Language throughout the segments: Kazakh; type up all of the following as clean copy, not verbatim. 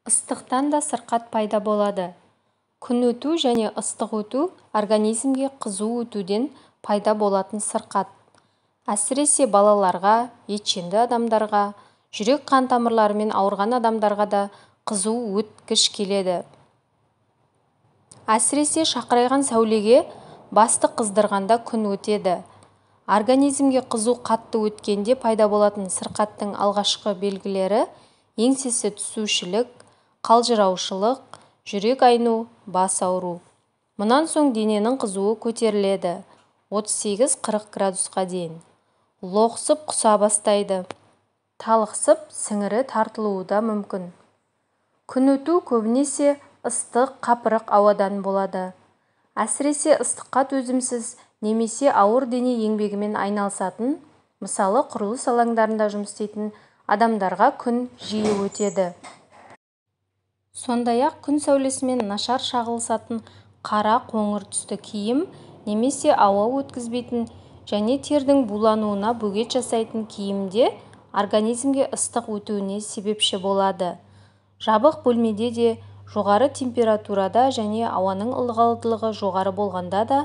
Ыстықтан да сырқат пайда болады. Күн өту және ыстық өту организмге қызу өтуден пайда болатын сырқат. Әсіресе балаларға, етшенді адамдарға, жүрек қан тамырларымен ауырған адамдарға да қызу өткіш келеді. Әсіресе шақырайған сәулеге басты қыздырғанда күн өтеді. Организмге қызу қатты өткенде пайда болатын сырқаттың алғашқы белгілері еңсесі түсушілік, қалжыраушылық, жүрек айну, бас ауру. Мұнан соң дененің қызуы көтеріледі 38-40 градусқа дейін. Лоқсып құса бастайды. Талықсып, сіңірі тартылуы да мүмкін. Күн өту көбінесе ыстық, қапырық ауадан болады. Әсіресе ыстыққа төзімсіз немесе ауыр дене еңбегімен айналысатын, мысалы құрылыс алаңдарында жұмыс істейтін адамдарға күн жиі өтеді. Сондай-ақ күн сәулесімен нашар шағылысатын қара қоңыр түсті киім немесе ауа өткізбейтін және тердің булануына бөгет жасайтын киімде организмге ыстық өтуіне себепші болады. Жабық бөлмеде де, жоғары температурада және ауаның ылғалдылығы жоғары болғанда да,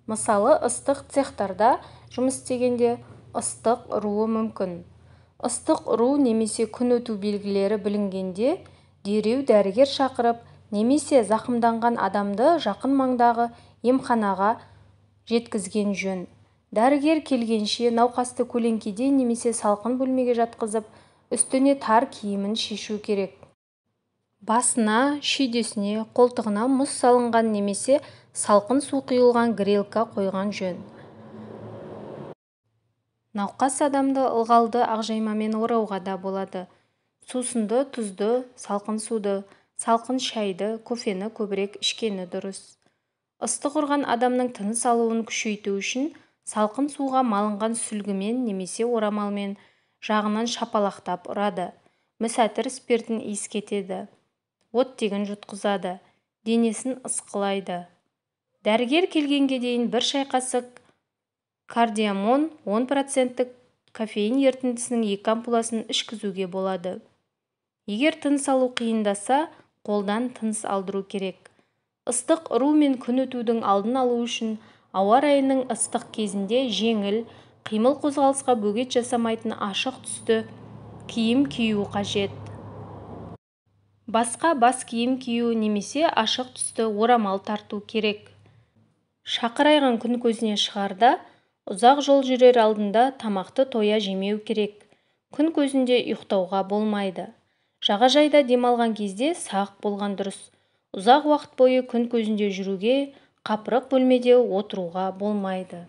мысалы ыстық цехтарда жұмыс істегенде ыстық ұруы мүмкін. Ыстық ұру немесе күн өту белгілері білінгенде дереу дәрігер шақырып, немесе зақымданған адамды жақын маңдағы емханаға жеткізген жөн. Дәрігер келгенше науқасты көлеңкеде немесе салқын бөлмеге жатқызып, үстіне тар киімін шешу керек. Басына, шүйдесіне, қолтығына мұз салынған немесе салқын су құйылған грелка қойған жөн. Науқас адамды ылғалды ақжаймамен орауға да болады. Сусынды, тұзды, салқын суды, салқын шайды, кофені көбірек ішкені дұрыс. Ыстық ұрған адамның тыныс алуын күшейту үшін салқын суға малынған сүлгімен немесе орамалмен жағынан шапалақтап ұрады. Мүсәтір спиртін иіскетеді. Оттегін жұтқызады. Денесін ысқылайды. Дәрігер келгенге дейін бір шай қасық кардиамон 10% кофеин ерітіндісінің 2 ампуласын ішкізуге болады. Егер тыныс алу қиындаса, қолдан тыныс алдыру керек. Ыстық ұру мен күн өтудің алдын алу үшін ауа райының ыстық кезінде жеңіл, қимыл қозғалысқа бөгет жасамайтын ашық түсті киім кию қажет. Басқа бас киім кию немесе ашық түсті орамал тарту керек. Шақырайған күн көзіне шығарда, ұзақ жол жүрер алдында тамақты тоя жемеу керек. Күн көзінде ұйықтауға болмайды. Жағажайда демалған кезде сақ болған дұрыс. Ұзақ уақыт бойы күн көзінде жүруге, қапырық бөлмеде отыруға болмайды.